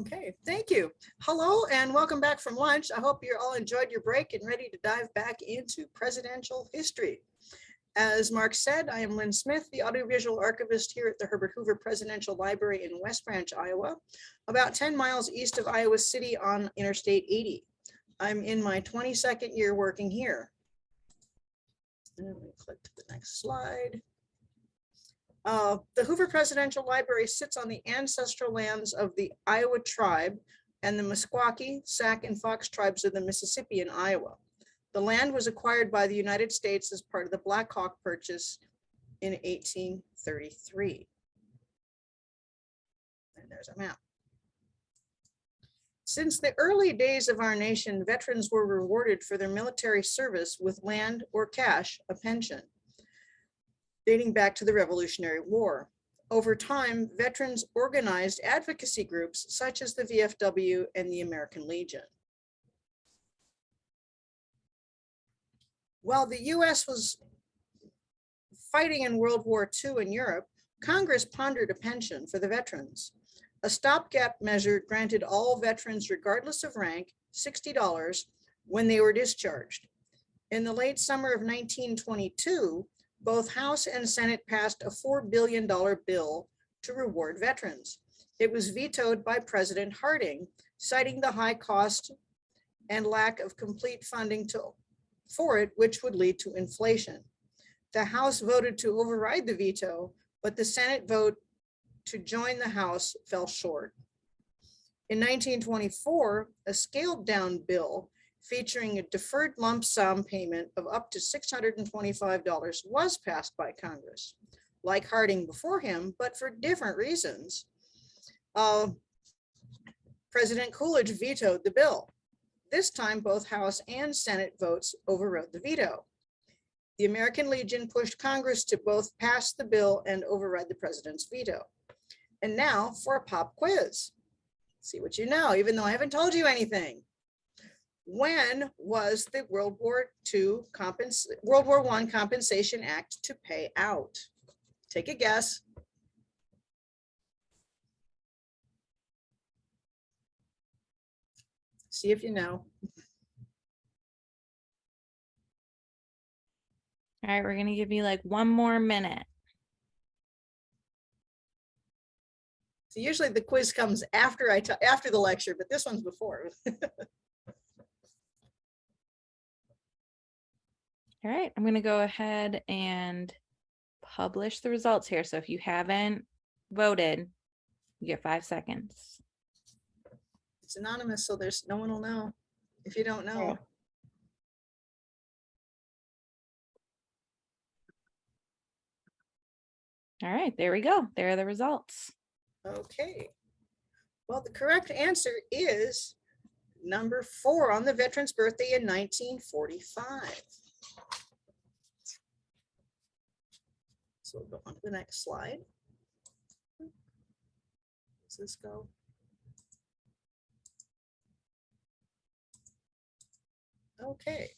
Okay, thank you. Hello and welcome back from lunch. I hope you all enjoyed your break and ready to dive back into presidential history. As Mark said, I am Lynn Smith, the audiovisual archivist here at the Herbert Hoover Presidential Library in West Branch, Iowa, about 10 miles east of Iowa City on Interstate 80. I'm in my 22nd year working here. And let me click to the next slide. The Hoover Presidential Library sits on the ancestral lands of the Iowa tribe and the Meskwaki, Sac, and Fox tribes of the Mississippi in Iowa. The land was acquired by the United States as part of the Black Hawk Purchase in 1833. And there's a map. Since the early days of our nation, veterans were rewarded for their military service with land or cash, a pension, dating back to the Revolutionary War. Over time, veterans organized advocacy groups such as the VFW and the American Legion. While the US was fighting in World War II in Europe, Congress pondered a pension for the veterans. A stopgap measure granted all veterans, regardless of rank, $60 when they were discharged. In the late summer of 1922, both House and Senate passed a $4 billion bill to reward veterans. It was vetoed by President Harding, citing the high cost and lack of complete funding for it, which would lead to inflation. The House voted to override the veto, but the Senate vote to join the House fell short. In 1924, a scaled down bill featuring a deferred lump sum payment of up to $625 was passed by Congress. Like Harding before him, but for different reasons, President Coolidge vetoed the bill. This time, both House and Senate votes overrode the veto. The American Legion pushed Congress to both pass the bill and override the president's veto. And now for a pop quiz. See what you know, even though I haven't told you anything. When was the World War I Compensation Act to pay out? Take a guess. See if you know. All right, we're gonna give you like one more minute. So usually the quiz comes after after the lecture, but this one's before. All right, I'm gonna go ahead and publish the results here. So if you haven't voted, you get 5 seconds. It's anonymous, so there's no one will know if you don't know. All right, there we go. There are the results. Okay. Well, the correct answer is number 4 on the veteran's birthday in 1945. So we'll go on to the next slide. Does this go? Okay.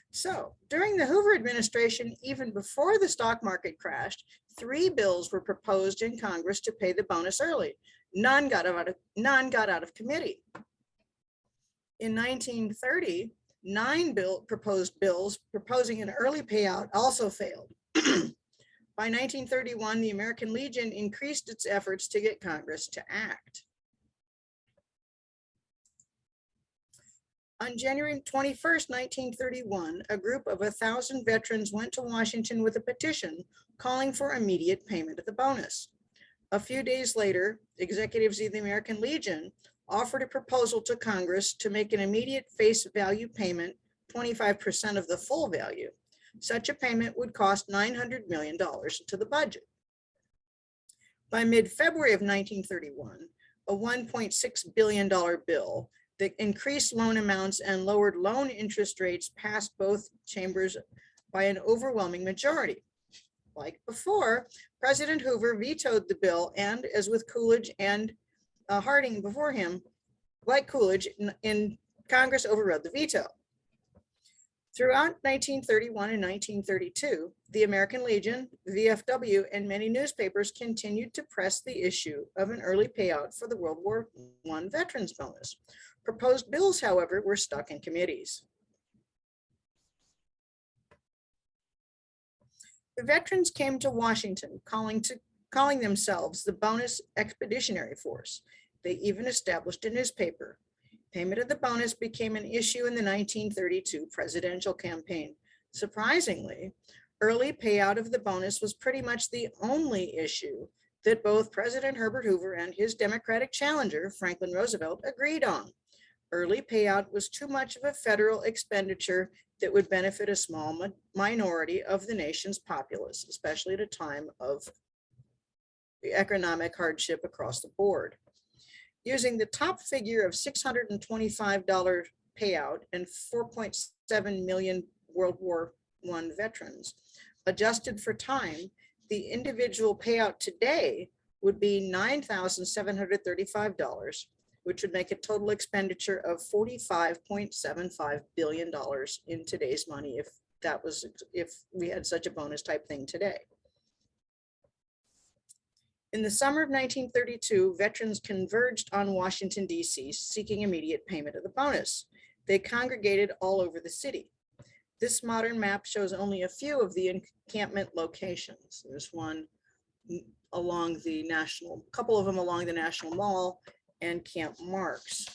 So during the Hoover administration, even before the stock market crashed, 3 bills were proposed in Congress to pay the bonus early. None got out of committee. In 1930, 9 proposed bills proposing an early payout also failed. By 1931, the American Legion increased its efforts to get Congress to act. On January 21st, 1931, a group of 1,000 veterans went to Washington with a petition calling for immediate payment of the bonus. A few days later, executives of the American Legion offered a proposal to Congress to make an immediate face value payment, 25% of the full value. Such a payment would cost $900 million to the budget. By mid-February of 1931, a $1.6 billion bill that increased loan amounts and lowered loan interest rates passed both chambers by an overwhelming majority. Like before, President Hoover vetoed the bill, and as with Coolidge and Harding before him, like Coolidge, in Congress overrode the veto. Throughout 1931 and 1932, the American Legion, VFW, and many newspapers continued to press the issue of an early payout for the World War I veterans bonus. Proposed bills, however, were stuck in committees. The veterans came to Washington, calling themselves the Bonus Expeditionary Force. They even established a newspaper. Payment of the bonus became an issue in the 1932 presidential campaign. Surprisingly, early payout of the bonus was pretty much the only issue that both President Herbert Hoover and his Democratic challenger, Franklin Roosevelt, agreed on. Early payout was too much of a federal expenditure that would benefit a small minority of the nation's populace, especially at a time of the economic hardship across the board. Using the top figure of $625 payout and 4.7 million World War I veterans, adjusted for time, the individual payout today would be $9,735, which would make a total expenditure of $45.75 billion in today's money if we had such a bonus type thing today. In the summer of 1932, veterans converged on Washington, D.C., seeking immediate payment of the bonus. They congregated all over the city. This modern map shows only a few of the encampment locations. There's one along the couple of them along the National Mall and Camp Marks.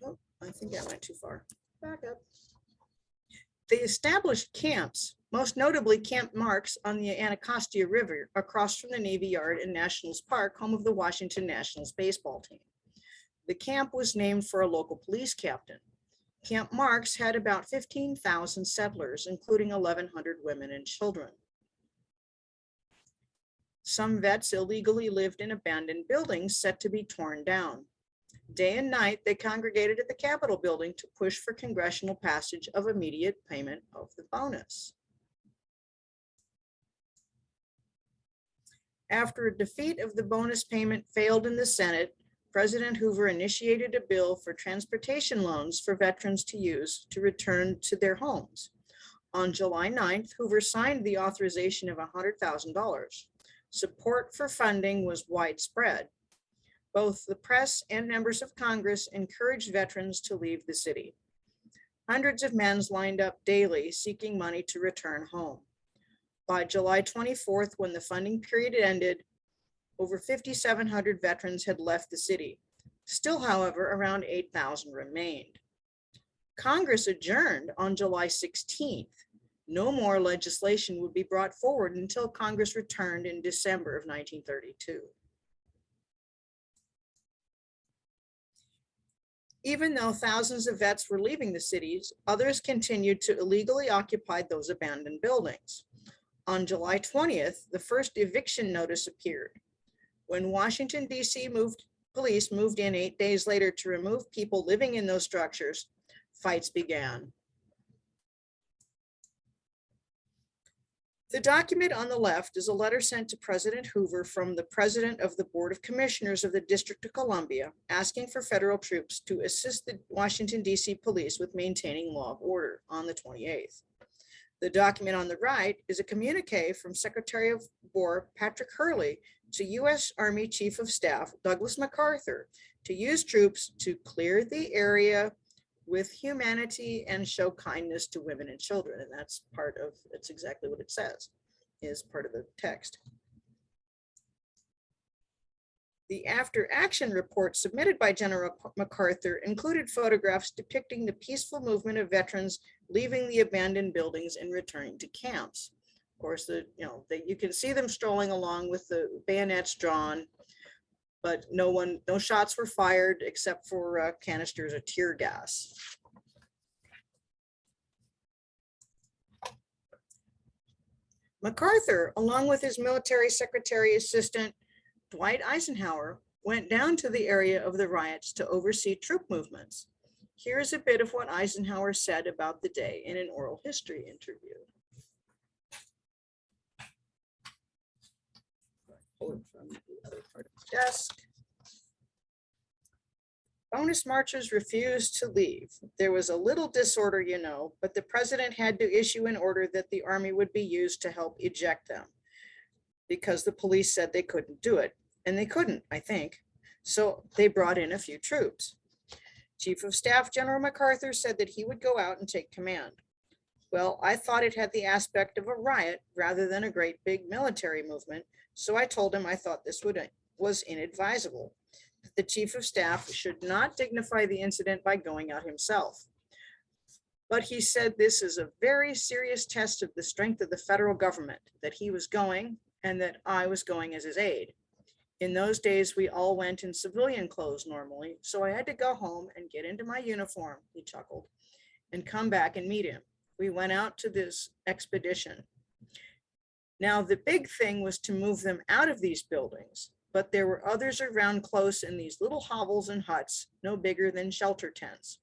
Oh, I think I went too far. Back up. They established camps, most notably Camp Marks on the Anacostia River, across from the Navy Yard in Nationals Park, home of the Washington Nationals baseball team. The camp was named for a local police captain. Camp Marks had about 15,000 settlers, including 1,100 women and children. Some vets illegally lived in abandoned buildings set to be torn down. Day and night, they congregated at the Capitol building to push for congressional passage of immediate payment of the bonus. After a defeat of the bonus payment failed in the Senate, President Hoover initiated a bill for transportation loans for veterans to use to return to their homes. On July 9th, Hoover signed the authorization of $100,000. Support for funding was widespread. Both the press and members of Congress encouraged veterans to leave the city. Hundreds of men lined up daily seeking money to return home. By July 24th, when the funding period ended, over 5,700 veterans had left the city. Still, however, around 8,000 remained. Congress adjourned on July 16th. No more legislation would be brought forward until Congress returned in December of 1932. Even though thousands of vets were leaving the cities, others continued to illegally occupy those abandoned buildings. On July 20th, the first eviction notice appeared. When Washington, D.C. police moved in 8 days later to remove people living in those structures, fights began. The document on the left is a letter sent to President Hoover from the President of the Board of Commissioners of the District of Columbia, asking for federal troops to assist the Washington, D.C. police with maintaining law of order on the 28th. The document on the right is a communique from Secretary of War Patrick Hurley to U.S. Army Chief of Staff Douglas MacArthur to use troops to clear the area with humanity and show kindness to women and children. And that's exactly what it says, is part of the text. The after action report submitted by General MacArthur included photographs depicting the peaceful movement of veterans leaving the abandoned buildings and returning to camps. Of course, you can see them strolling along with the bayonets drawn, but no shots were fired except for canisters of tear gas. MacArthur, along with his military secretary assistant, Dwight Eisenhower, went down to the area of the riots to oversee troop movements. Here's a bit of what Eisenhower said about the day in an oral history interview. Pull it from the other part of the desk. Bonus marchers refused to leave. There was a little disorder, you know, but the president had to issue an order that the army would be used to help eject them because the police said they couldn't do it. And they couldn't, I think. So they brought in a few troops. Chief of Staff General MacArthur said that he would go out and take command. Well, I thought it had the aspect of a riot rather than a great big military movement, so I told him I thought this was inadvisable. The chief of staff should not dignify the incident by going out himself. But he said this is a very serious test of the strength of the federal government, that he was going and that I was going as his aide. In those days, we all went in civilian clothes normally, so I had to go home and get into my uniform, he chuckled, and come back and meet him. We went out to this expedition. Now, the big thing was to move them out of these buildings, but there were others around close in these little hovels and huts, no bigger than shelter tents.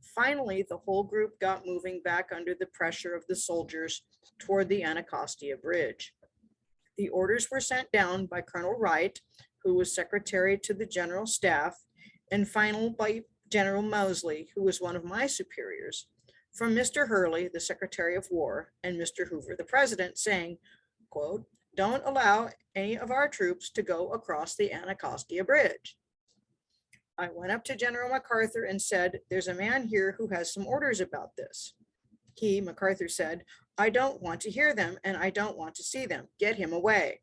Finally, the whole group got moving back under the pressure of the soldiers toward the Anacostia Bridge. The orders were sent down by Colonel Wright, who was secretary to the general staff, and final by General Moseley, who was one of my superiors, from Mr. Hurley, the Secretary of War, and Mr. Hoover, the President, saying, quote, "Don't allow any of our troops to go across the Anacostia Bridge." I went up to General MacArthur and said, "There's a man here who has some orders about this." He, MacArthur, said, "I don't want to hear them and I don't want to see them. Get him away."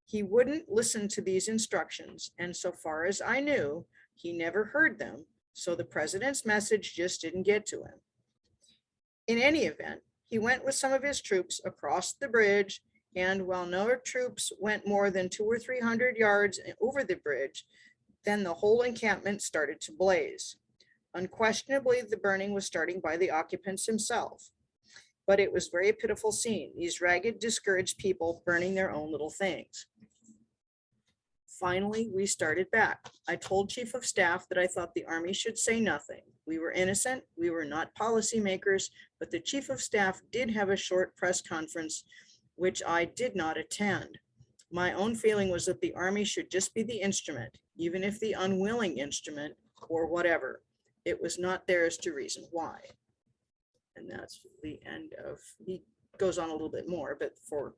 He wouldn't listen to these instructions, and so far as I knew, he never heard them, so the president's message just didn't get to him. In any event, he went with some of his troops across the bridge, and while no troops went more than 200 or 300 yards over the bridge, then the whole encampment started to blaze. Unquestionably, the burning was starting by the occupants himself, but it was a very pitiful scene, these ragged, discouraged people burning their own little things. Finally, we started back. I told Chief of Staff that I thought the Army should say nothing. We were innocent, we were not policymakers, but the Chief of Staff did have a short press conference, which I did not attend. My own feeling was that the Army should just be the instrument, even if the unwilling instrument or whatever. It was not theirs to reason why. And that's the end of, he goes on a little bit more, but for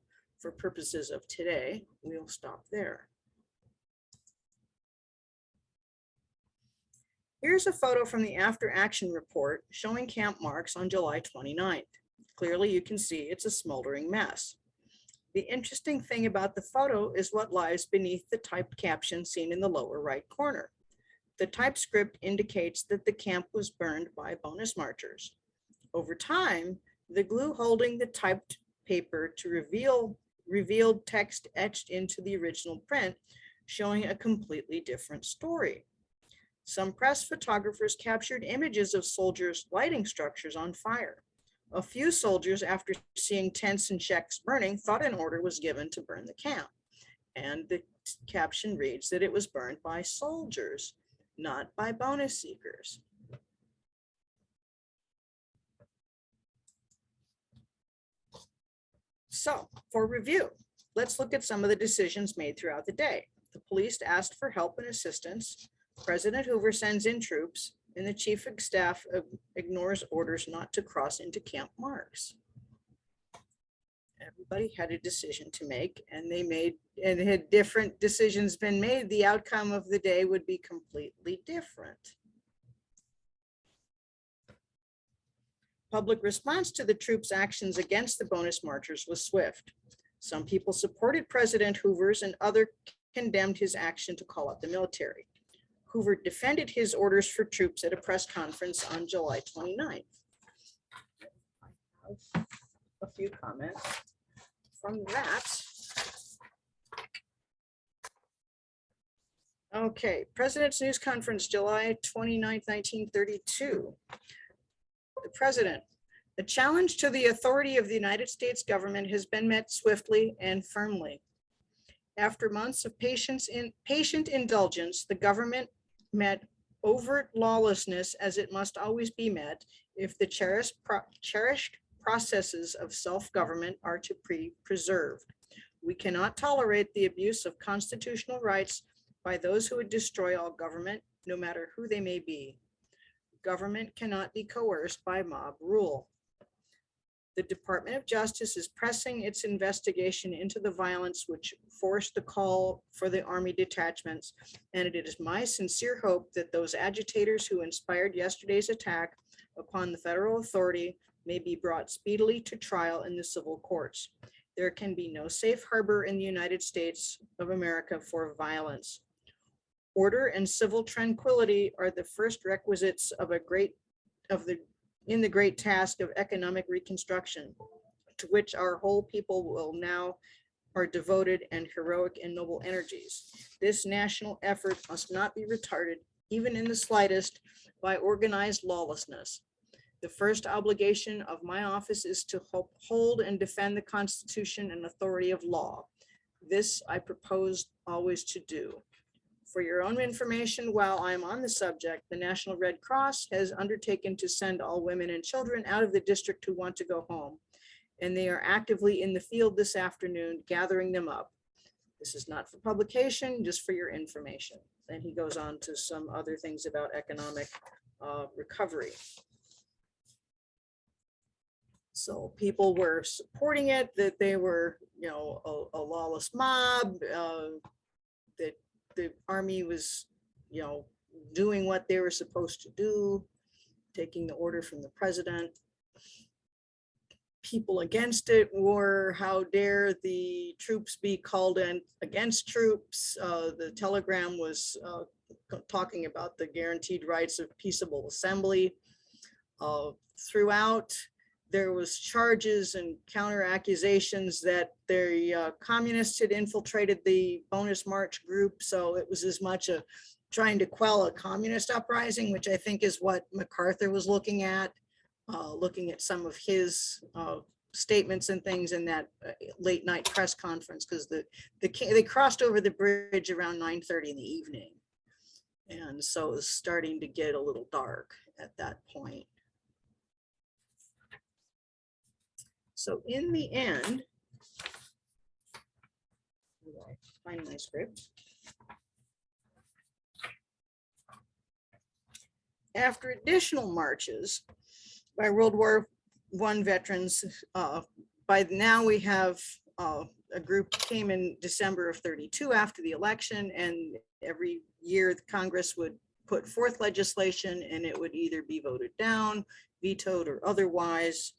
purposes of today, we'll stop there. Here's a photo from the after action report showing camp marks on July 29th. Clearly you can see it's a smoldering mess. The interesting thing about the photo is what lies beneath the typed caption seen in the lower right corner. The typescript indicates that the camp was burned by bonus marchers. Over time, the glue holding the typed paper to revealed text etched into the original print, showing a completely different story. Some press photographers captured images of soldiers lighting structures on fire. A few soldiers, after seeing tents and shacks burning, thought an order was given to burn the camp. And the caption reads that it was burned by soldiers, not by bonus seekers. So, for review, let's look at some of the decisions made throughout the day. The police asked for help and assistance. President Hoover sends in troops, and the chief of staff ignores orders not to cross into camp marks. Everybody had a decision to make, and had different decisions been made, the outcome of the day would be completely different. Public response to the troops' actions against the bonus marchers was swift. Some people supported President Hoover's and others condemned his action to call out the military. Hoover defended his orders for troops at a press conference on July 29th. I have a few comments from that. Okay, President's News Conference, July 29th, 1932. The President, the challenge to the authority of the United States government has been met swiftly and firmly. After months of patient indulgence, the government met overt lawlessness as it must always be met if the cherished processes of self-government are to be preserved. We cannot tolerate the abuse of constitutional rights by those who would destroy all government, no matter who they may be. Government cannot be coerced by mob rule. The Department of Justice is pressing its investigation into the violence which forced the call for the Army detachments, and it is my sincere hope that those agitators who inspired yesterday's attack upon the federal authority may be brought speedily to trial in the civil courts. There can be no safe harbor in the United States of America for violence. Order and civil tranquility are the first requisites of in the great task of economic reconstruction, to which our whole people will now are devoted and heroic and noble energies. This national effort must not be retarded, even in the slightest, by organized lawlessness. The first obligation of my office is to uphold and defend the Constitution and authority of law. This I propose always to do. For your own information, while I am on the subject, the National Red Cross has undertaken to send all women and children out of the district who want to go home, and they are actively in the field this afternoon gathering them up. This is not for publication, just for your information. Then he goes on to some other things about economic recovery. So people were supporting it, that they were, a lawless mob, that the Army was, doing what they were supposed to do, taking the order from the president. People against it were, how dare the troops be called in against troops. The telegram was talking about the guaranteed rights of peaceable assembly. Throughout, there was charges and counter accusations that the communists had infiltrated the Bonus March group. So it was as much a trying to quell a communist uprising, which I think is what MacArthur was looking at some of his statements and things in that late night press conference, because they crossed over the bridge around 9:30 in the evening. And so it was starting to get a little dark at that point. So in the end, find my script. After additional marches by World War I veterans, by now we have a group came in December of 32 after the election, and every year the Congress would put forth legislation and it would either be voted down, vetoed, or otherwise.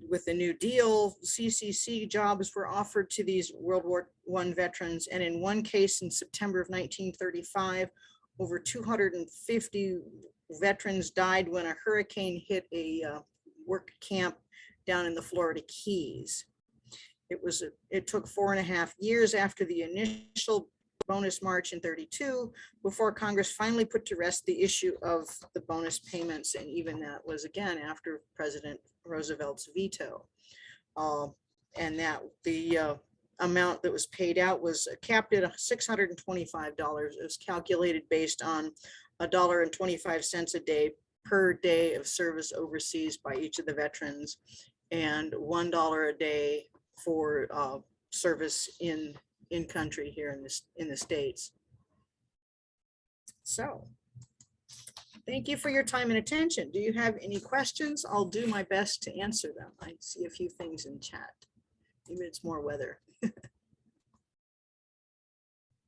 With the New Deal, CCC jobs were offered to these World War I veterans. And in one case in September of 1935, over 250 veterans died when a hurricane hit a work camp down in the Florida Keys. It took 4.5 years after the initial bonus march in 32 before Congress finally put to rest the issue of the bonus payments. And even that was again after President Roosevelt's veto. And that the amount that was paid out was capped at $625. It was calculated based on $1.25 a day per day of service overseas by each of the veterans, and $1 a day for service in country here in the States. So thank you for your time and attention. Do you have any questions? I'll do my best to answer them. I see a few things in chat. Maybe it's more weather.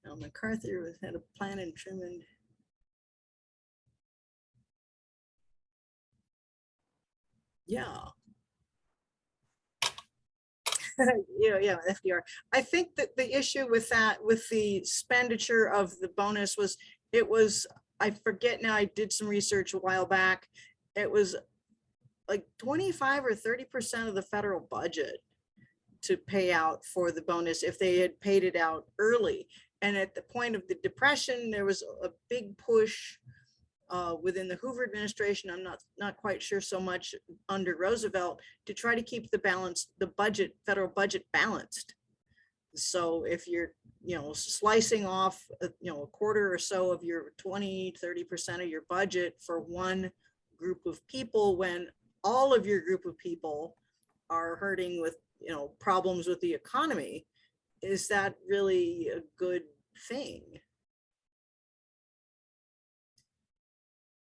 Now MacArthur had a plan in Truman. Yeah. Yeah, FDR. I think that the issue with that, with the expenditure of the bonus was, I forget now, I did some research a while back. It was like 25 or 30% of the federal budget to pay out for the bonus if they had paid it out early. And at the point of the Depression, there was a big push within the Hoover administration. I'm not quite sure so much under Roosevelt, to try to keep the federal budget balanced. So if you're, slicing off, a quarter or so of your 20-30% of your budget for one group of people, when all of your group of people are hurting with, problems with the economy, is that really a good thing?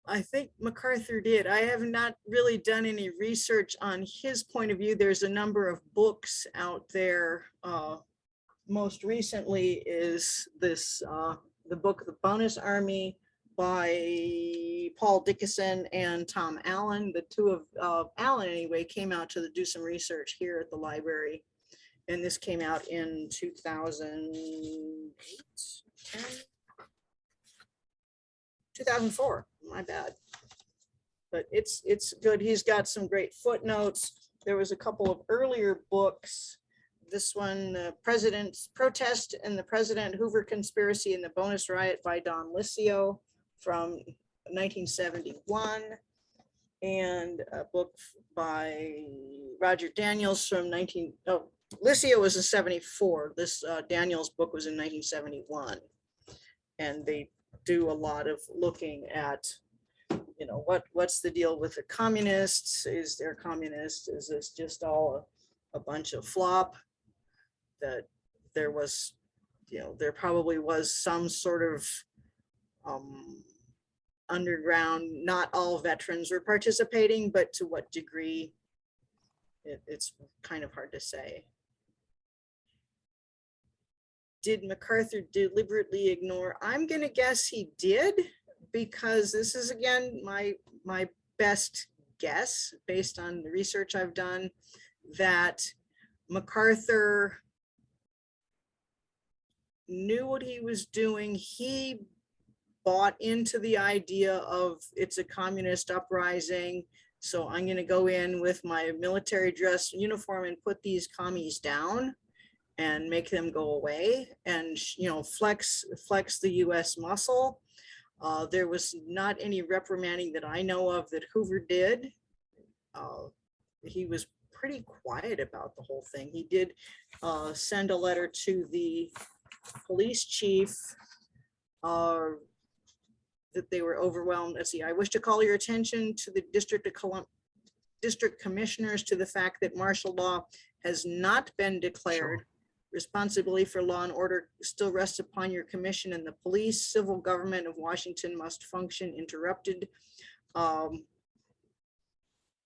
I think MacArthur did. I have not really done any research on his point of view. There's a number of books out there. Most recently is this, the book, The Bonus Army by Paul Dickinson and Tom Allen. The two of Allen anyway came out to do some research here at the library. And this came out in 2008, 2004, my bad. But it's good. He's got some great footnotes. There was a couple of earlier books. This one, The President's Protest and the President Hoover Conspiracy and the Bonus Riot by Don Liscio from 1971. And a book by Roger Daniels from Liscio was in 74. This Daniels book was in 1971. And they do a lot of looking at, you know, what's the deal with the communists? Is there communist? Is this just all a bunch of flop? That there was, you know, there probably was some sort of underground, not all veterans were participating, but to what degree, it's kind of hard to say. Did MacArthur deliberately ignore? I'm going to guess he did, because this is, again, my best guess based on the research I've done, that MacArthur knew what he was doing. He bought into the idea of it's a communist uprising, so I'm going to go in with my military dress uniform and put these commies down and make them go away, and, you know, flex the US muscle. There was not any reprimanding that I know of that Hoover did. He was pretty quiet about the whole thing. He did send a letter to the police chief that they were overwhelmed. Let's see, I wish to call your attention to the District Commissioners to the fact that martial law has not been declared. Sure. Responsibility for law and order still rests upon your commission, and the police civil government of Washington must function interrupted.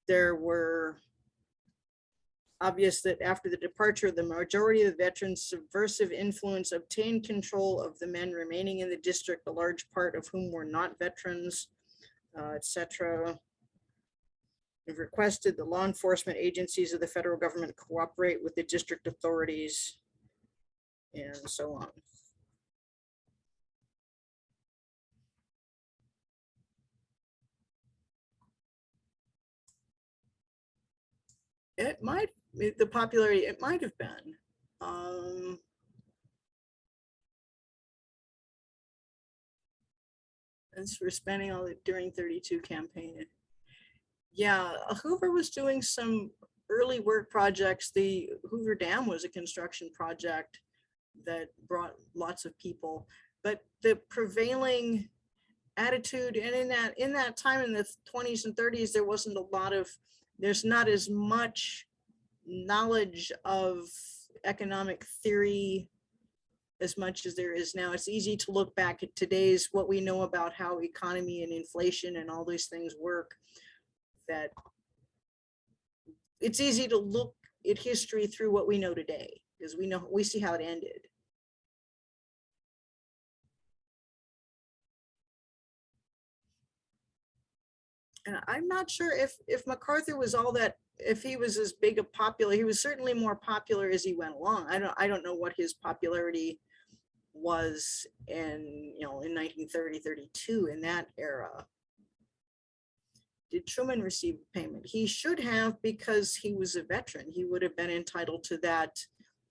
There were obvious that after the departure of the majority of the veterans, subversive influence obtained control of the men remaining in the district, a large part of whom were not veterans, etc. We've requested the law enforcement agencies of the federal government cooperate with the district authorities, and so on. It might, the popularity, it might have been. As for spending all it during 32 campaign. Yeah, Hoover was doing some early work projects. The Hoover Dam was a construction project that brought lots of people, but the prevailing attitude, and in that time in the 20s and 30s, there wasn't a lot of, there's not as much knowledge of economic theory as much as there is now. It's easy to look back at today's, what we know about how economy and inflation and all these things work, that it's easy to look at history through what we know today, because we see how it ended. And I'm not sure if MacArthur was all that, if he was as big a popular, he was certainly more popular as he went along. I don't know what his popularity was in, you know, in 1930, 32, in that era. Did Truman receive payment? He should have, because he was a veteran. He would have been entitled to that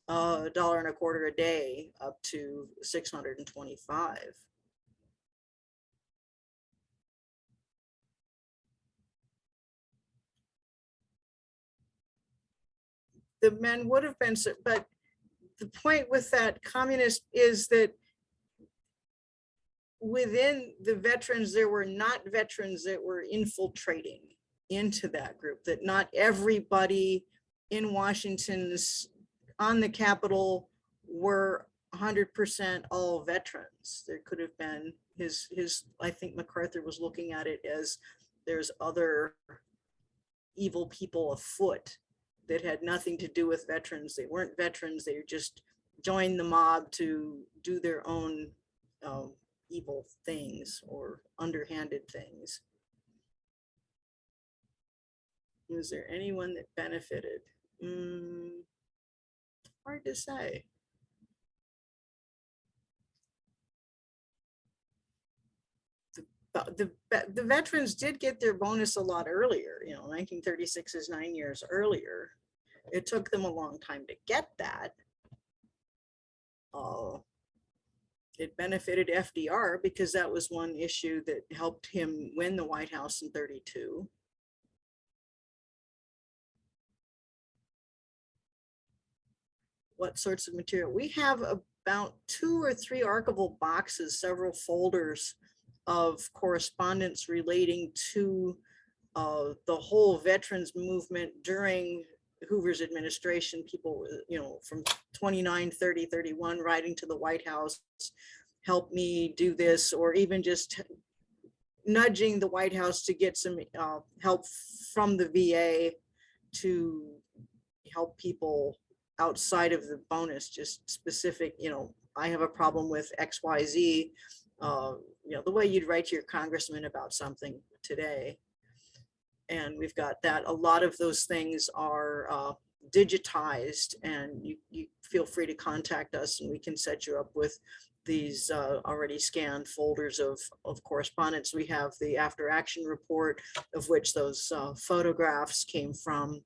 $1.25 a day up to $625. The men would have been, but the point with that communist is that within the veterans, there were not veterans that were infiltrating into that group, that not everybody in Washington's, on the Capitol, were 100% all veterans. There could have been I think MacArthur was looking at it as there's other evil people afoot that had nothing to do with veterans. They weren't veterans. They just joined the mob to do their own evil things or underhanded things. Was there anyone that benefited? Hard to say. The veterans did get their bonus a lot earlier. 1936 is 9 years earlier. It took them a long time to get that. It benefited FDR because that was one issue that helped him win the White House in 32. What sorts of material? We have about 2 or 3 archival boxes, several folders of correspondence relating to the whole veterans movement during Hoover's administration. People, from 29, 30, 31, writing to the White House, help me do this, or even just nudging the White House to get some help from the VA to help people outside of the bonus, just specific, I have a problem with XYZ, the way you'd write to your congressman about something today. And we've got that. A lot of those things are digitized, and you feel free to contact us and we can set you up with these already scanned folders of correspondence. We have the after action report, of which those photographs came from.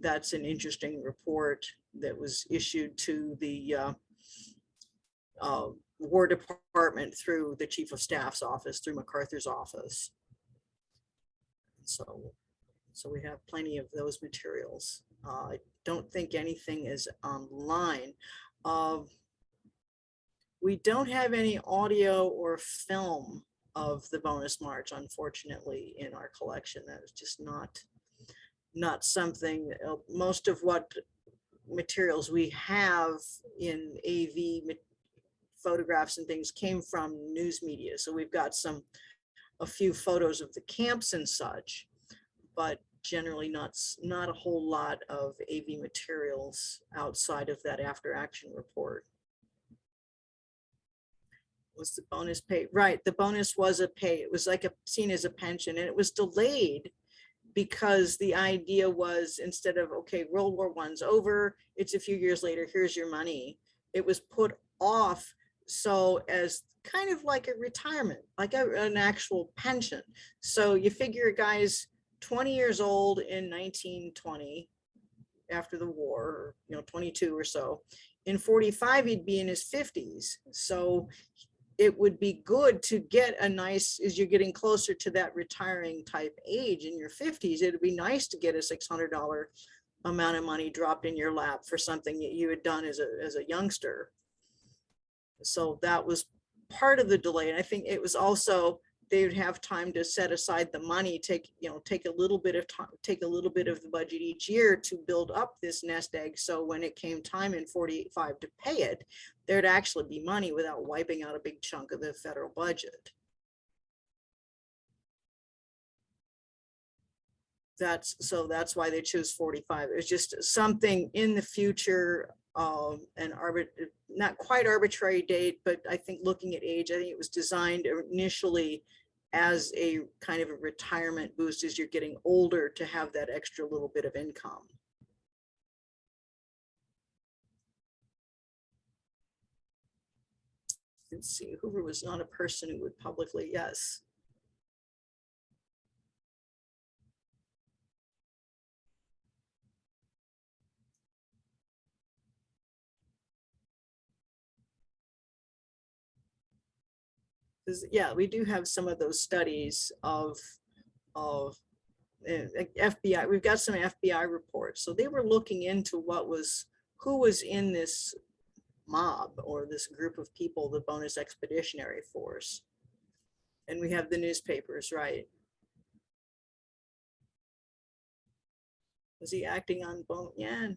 That's an interesting report that was issued to the War Department through the Chief of Staff's office, through MacArthur's office. So we have plenty of those materials. I don't think anything is online. We don't have any audio or film of the bonus march, unfortunately, in our collection. That is just not something. Most of what materials we have in AV photographs and things came from news media. So we've got a few photos of the camps and such, but generally not a whole lot of AV materials outside of that after action report. Was the bonus paid? Right, the bonus was a pay. It was like seen as a pension, and it was delayed because the idea was, instead of, okay, World War I's over, it's a few years later, here's your money. It was put off so as kind of like a retirement, like an actual pension. So you figure a guy's 20 years old in 1920 after the war, or 22 or so. In 45, he'd be in his 50s. So it would be good to get a nice, as you're getting closer to that retiring type age in your 50s, it'd be nice to get a $600 amount of money dropped in your lap for something that you had done as a youngster. So that was part of the delay. And I think it was also, they would have time to set aside the money, take a little bit of time, take a little bit of the budget each year to build up this nest egg. So when it came time in 45 to pay it, there'd actually be money without wiping out a big chunk of the federal budget. That's why they choose 45. It's just something in the future, not quite arbitrary date, but I think looking at age, I think it was designed initially as a kind of a retirement boost as you're getting older, to have that extra little bit of income. Let's see, Hoover was not a person who would publicly, yes. Yeah, we do have some of those studies of FBI. We've got some FBI reports. So they were looking into who was in this mob, or this group of people, the Bonus Expeditionary Force. And we have the newspapers, right? Was he acting on bone? Yeah.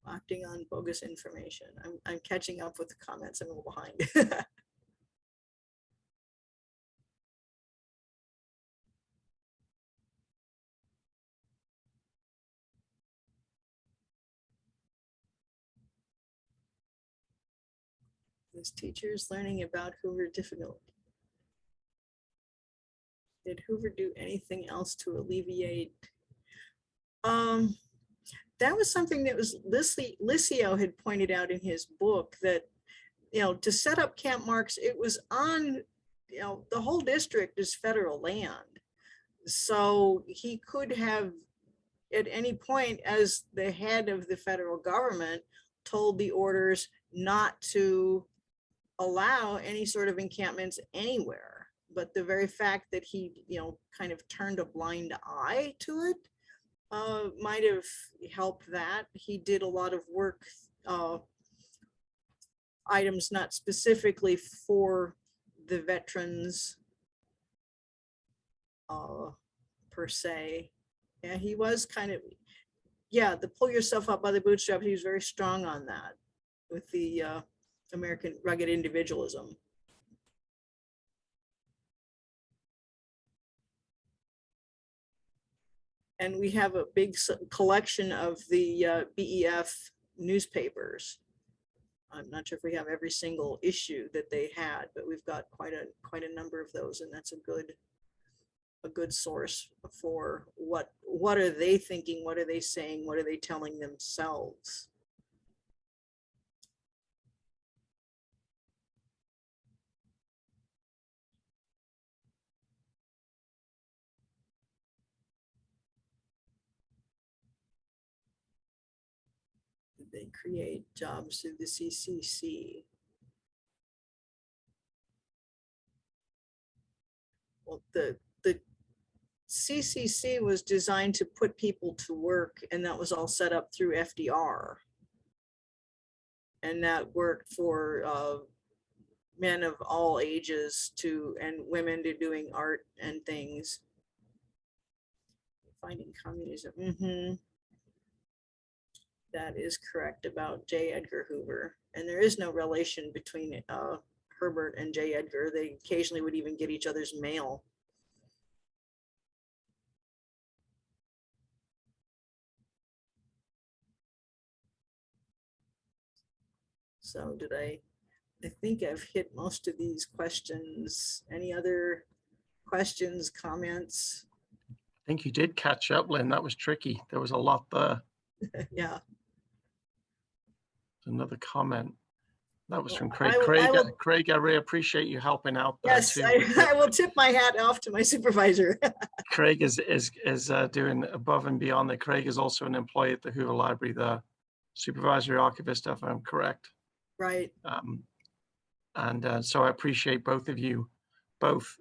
acting on bogus information. I'm catching up with the comments. I'm a little behind. This teachers learning about Hoover difficult. Did Hoover do anything else to alleviate? That was something that was Lissio had pointed out in his book, that, to set up Camp Marks, it was on, the whole district is federal land. So he could have, at any point as the head of the federal government, told the orders not to allow any sort of encampments anywhere. But the very fact that he, kind of turned a blind eye to it might have helped that. He did a lot of work, items not specifically for the veterans per se. Yeah, he was kind of, the pull yourself up by the bootstraps. He was very strong on that with the American rugged individualism. And we have a big collection of the BEF newspapers. I'm not sure if we have every single issue that they had, but we've got quite a number of those, and that's a good source for what are they thinking, what are they saying, what are they telling themselves. Did they create jobs through the CCC? Well, the CCC was designed to put people to work, and that was all set up through FDR. And that worked for men of all ages and women to doing art and things. Finding communism. That is correct about J. Edgar Hoover. And there is no relation between Herbert and J. Edgar. They occasionally would even get each other's mail. So I think I've hit most of these questions. Any other questions, comments? I think you did catch up, Lynn. That was tricky. There was a lot there. Yeah. Another comment. That was from I Craig. will, Craig, I really appreciate you helping out there yes, too. I will tip my hat off to my supervisor. Craig is doing above and beyond that. Craig is also an employee at the Hoover Library, the supervisory archivist, if I'm correct. Right. So I appreciate both of you, both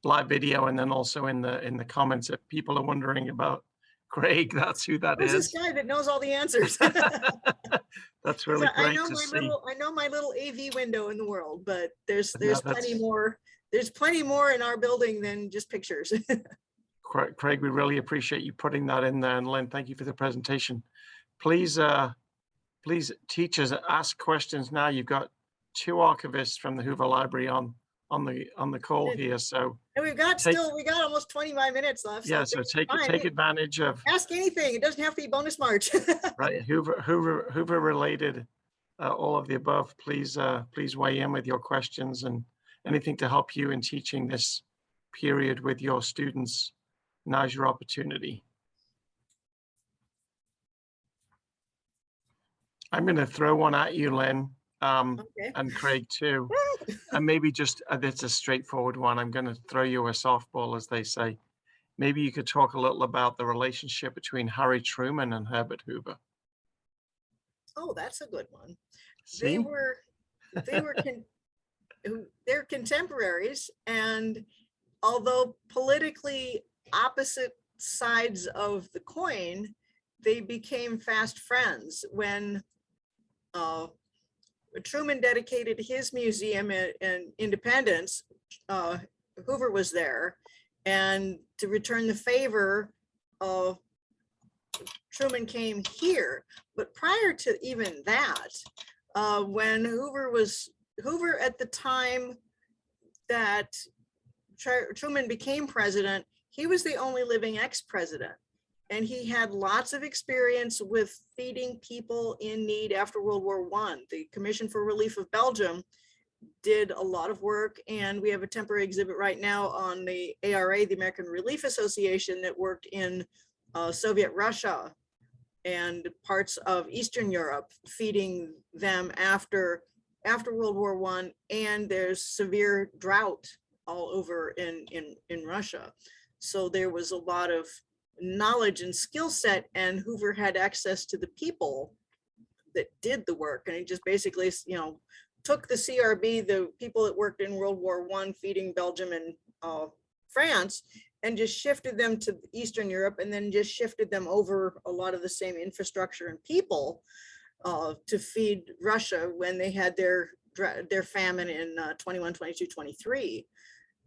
live video and then also in the comments. If people are wondering about Craig, that's who that is. Who's this guy that knows all the answers? That's really great to see. I know my little AV window in the world, but there's plenty that's more. There's plenty more in our building than just pictures. Craig, we really appreciate you putting that in there. And Lynn, thank you for the presentation. Please, teachers, ask questions now. You've got two archivists from the Hoover Library on the call here. So and we got almost 25 minutes left. Yeah, so take advantage of. Ask anything. It doesn't have to be bonus March. Right, Hoover related, all of the above. Please weigh in with your questions and anything to help you in teaching this period with your students. Now's your opportunity. I'm going to throw one at you, Lynn, Okay. and Craig too. And maybe just, it's a straightforward one. I'm going to throw you a softball, as they say. Maybe you could talk a little about the relationship between Harry Truman and Herbert Hoover. Oh, that's a good one. See? They're contemporaries, and although politically opposite sides of the coin, they became fast friends. When Truman dedicated his museum in Independence, Hoover was there, and to return the favor, Truman came here. But prior to even that, when Hoover at the time that Truman became president, he was the only living ex-president. And he had lots of experience with feeding people in need after World War I. The Commission for Relief of Belgium did a lot of work, and we have a temporary exhibit right now on the ARA, the American Relief Association, that worked in Soviet Russia and parts of Eastern Europe, feeding them after World War I. And there's severe drought all over in Russia. So there was a lot of knowledge and skill set, and Hoover had access to the people that did the work. And he just basically, took the CRB, the people that worked in World War I feeding Belgium and France, and just shifted them to Eastern Europe, and then just shifted them over a lot of the same infrastructure and people to feed Russia when they had their famine in 21, 22, 23.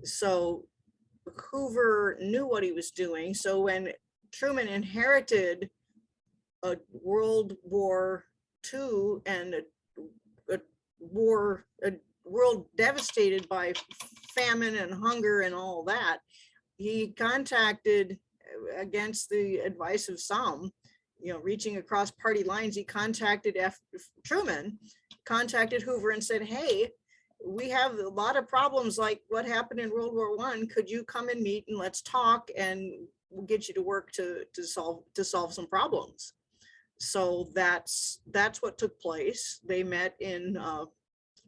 So Hoover knew what he was doing. So when Truman inherited a World War II and a world devastated by famine and hunger and all that, he contacted, against the advice of some, reaching across party lines, he contacted Truman, contacted Hoover and said, hey, we have a lot of problems like what happened in World War I. Could you come and meet and let's talk, and we'll get you to work to solve some problems. So that's what took place. They met in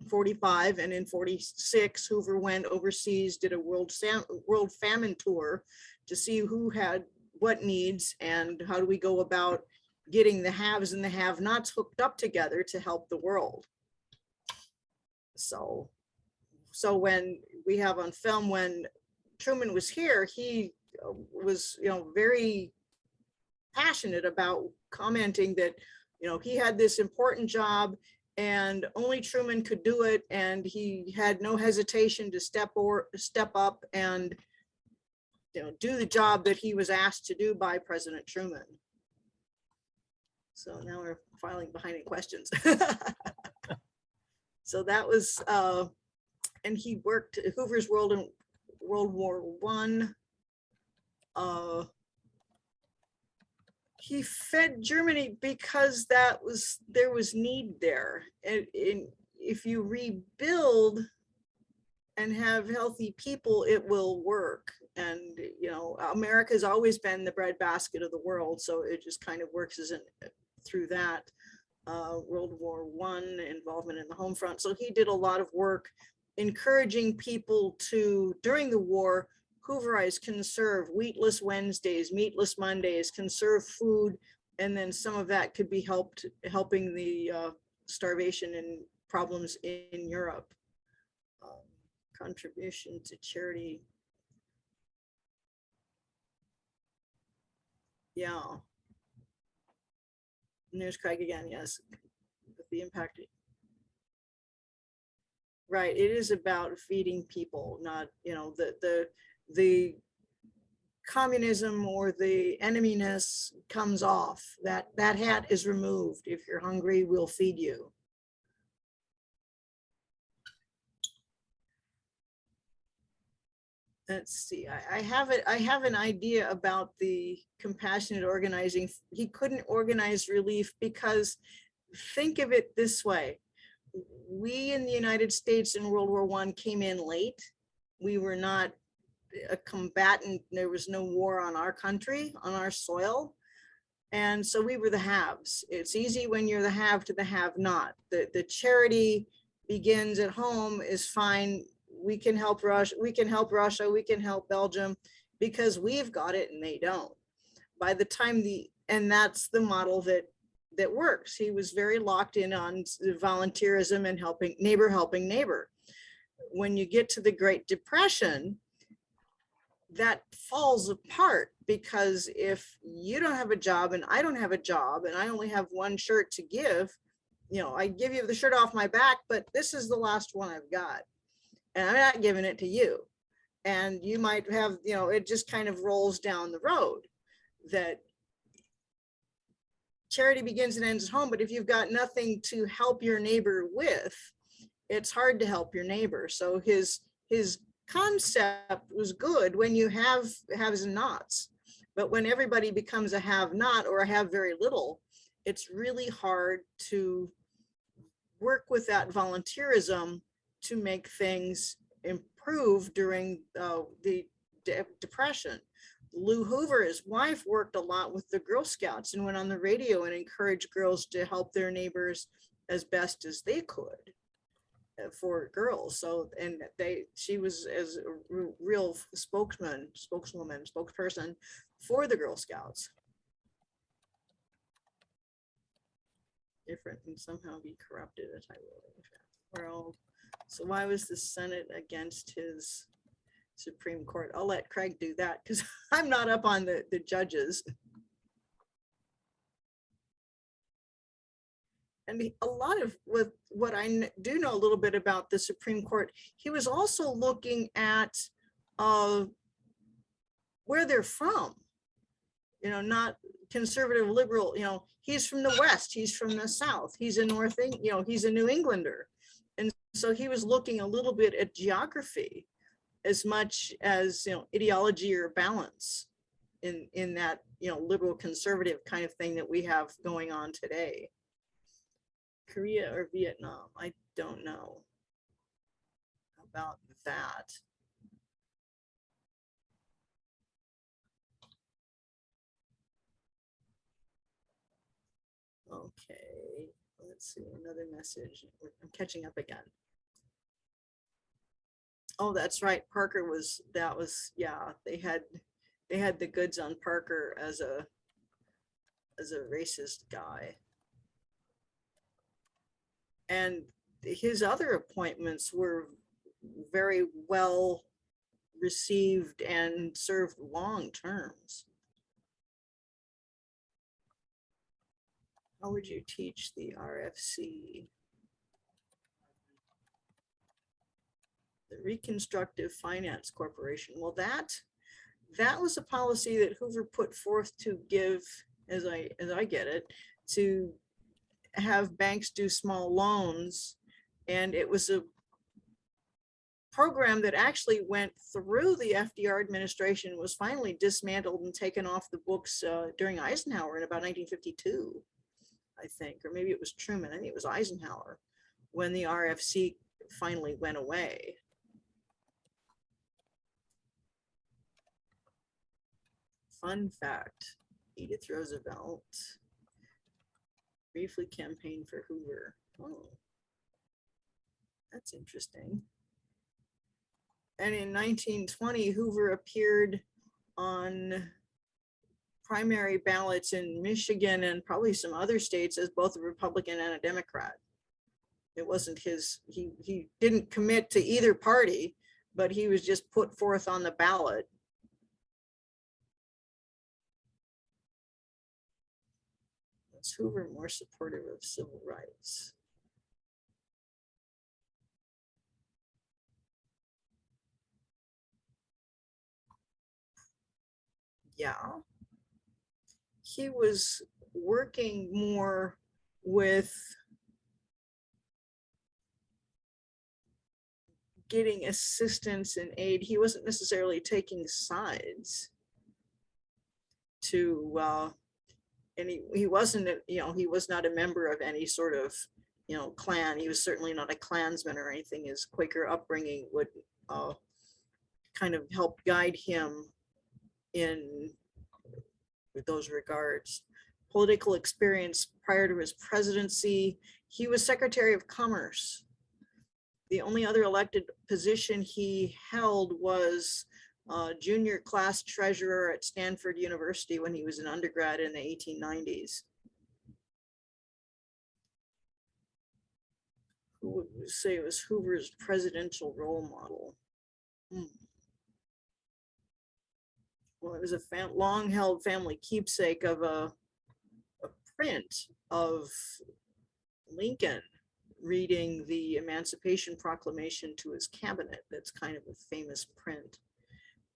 45, and in 46, Hoover went overseas, did a world famine tour to see who had what needs and how do we go about getting the haves and the have-nots hooked up together to help the world. So when we have on film, when Truman was here, he was, very passionate about commenting that, he had this important job and only Truman could do it. And he had no hesitation to step up and, do the job that he was asked to do by President Truman. So now we're filing behind in questions. So that was, and he worked at Hoover's World in World War I. He fed Germany because there was need there. And if you rebuild and have healthy people, it will work. And, America's always been the breadbasket of the world. So it just kind of works through that. World War I, involvement in the home front. So he did a lot of work encouraging people to, during the war, Hooverize, conserve wheatless Wednesdays, meatless Mondays, conserve food, and then some of that could be helping the starvation and problems in Europe. Contribution to charity. Yeah. And there's Craig again, yes. The impact. Right, it is about feeding people, not, the communism or the eneminess comes off. That hat is removed. If you're hungry, we'll feed you. Let's see, I have an idea about the compassionate organizing. He couldn't organize relief because, think of it this way. We in the United States in World War I came in late. We were not a combatant. There was no war on our country, on our soil. And so we were the haves. It's easy when you're the have to the have not. The charity begins at home is fine. We can help Russia, we can help Belgium because we've got it and they don't. By the time and that's the model that works. He was very locked in on volunteerism and helping neighbor. When you get to the Great Depression, that falls apart, because if you don't have a job and I don't have a job and I only have one shirt to give, I give you the shirt off my back, but this is the last one I've got and I'm not giving it to you. And you might have, it just kind of rolls down the road that charity begins and ends at home, but if you've got nothing to help your neighbor with, it's hard to help your neighbor. So his concept was good when you have haves and nots, but when everybody becomes a have not or a have very little, it's really hard to work with that volunteerism to make things improve during the Depression. Lou Hoover, his wife, worked a lot with the Girl Scouts and went on the radio and encouraged girls to help their neighbors as best as they could for girls. So, and she was as a real spokesperson for the Girl Scouts. Different and somehow be corrupted, as I will. Well, so why was the Senate against his Supreme Court? I'll let Craig do that because I'm not up on the judges. And a lot of with what I do know a little bit about the Supreme Court, he was also looking at where they're from, you know, not conservative liberal, you know, he's from the West, he's from the South, he's a North, you know, he's a New Englander. And so he was looking a little bit at geography as much as, you know, ideology or balance in that, you know, liberal conservative kind of thing that we have going on today. Korea or Vietnam, I don't know about that. Okay, let's see, another message. I'm catching up again. Oh, that's right. Parker was, yeah, they had the goods on Parker as a racist guy. And his other appointments were very well received and served long terms. How would you teach the RFC? The Reconstructive Finance Corporation. Well, that was a policy that Hoover put forth to give, as I get it, to have banks do small loans. And it was a program that actually went through the FDR administration, was finally dismantled and taken off the books during Eisenhower in about 1952, I think, or maybe it was Truman. I think it was Eisenhower when the RFC finally went away. Fun fact, Edith Roosevelt briefly campaigned for Hoover. Oh, that's interesting. And in 1920, Hoover appeared on primary ballots in Michigan and probably some other states as both a Republican and a Democrat. It wasn't his, he didn't commit to either party, but he was just put forth on the ballot. Was Hoover more supportive of civil rights? Yeah. He was working more with getting assistance and aid. He wasn't necessarily taking sides to, and he wasn't, you know, he was not a member of any sort of, you know, Klan. He was certainly not a Klansman or anything. His Quaker upbringing would kind of help guide him in those regards. Political experience prior to his presidency, he was Secretary of Commerce. The only other elected position he held was junior class treasurer at Stanford University when he was an undergrad in the 1890s. Who would say it was Hoover's presidential role model? Well, it was a long-held family keepsake of a print of Lincoln reading the Emancipation Proclamation to his cabinet. That's kind of a famous print.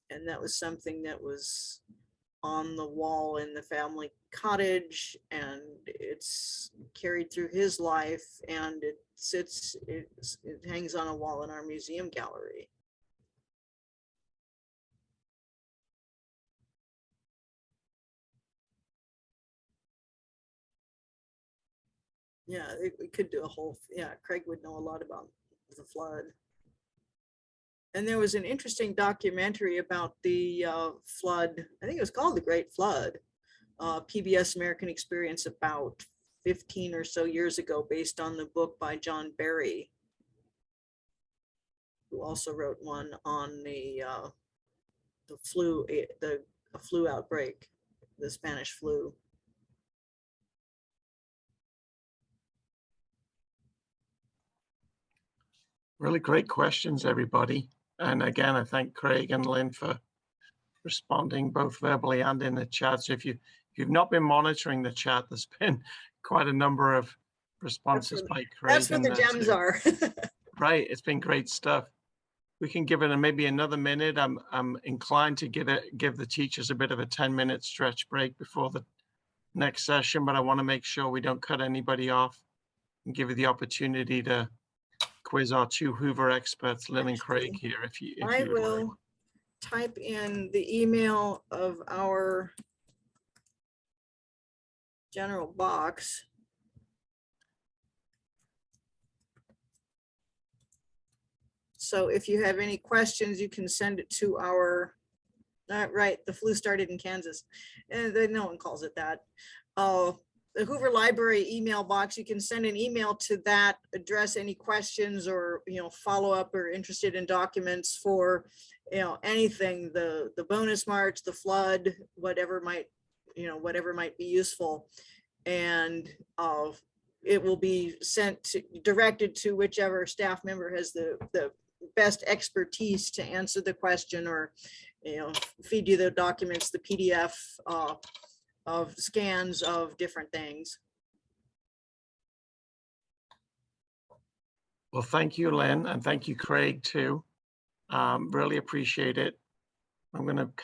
And that was something that was on the wall in the family cottage, and it's carried through his life, and it hangs on a wall in our museum gallery. Yeah, we could do a whole, yeah, Craig would know a lot about the flood. And there was an interesting documentary about the flood. I think it was called The Great Flood, PBS American Experience, about 15 or so years ago, based on the book by John Barry, who also wrote one on the flu, the flu outbreak, the Spanish flu. Really great questions, everybody. And again, I thank Craig and Lynn for responding both verbally and in the chat. So if you've not been monitoring the chat, there's been quite a number of responses by Craig. That's what the gems are. Right, it's been great stuff. We can give it maybe another minute. I'm inclined to give the teachers a bit of a 10-minute stretch break before the next session, but I want to make sure we don't cut anybody off and give you the opportunity to quiz our two Hoover experts, Lynn and Craig, here. If you I would will like. type in the email of our general box. So if you have any questions, you can send it to our, right, the flu started in Kansas, and then no one calls it that. The Hoover Library email box, you can send an email to that, address any questions or, follow up or interested in documents for, anything, the bonus march, the flood, whatever might be useful. And it will be directed to whichever staff member has the best expertise to answer the question, or feed you the documents, the PDF of scans of different things. Well, thank you, Lynn, and thank you, Craig, too. Really appreciate it. I'm going to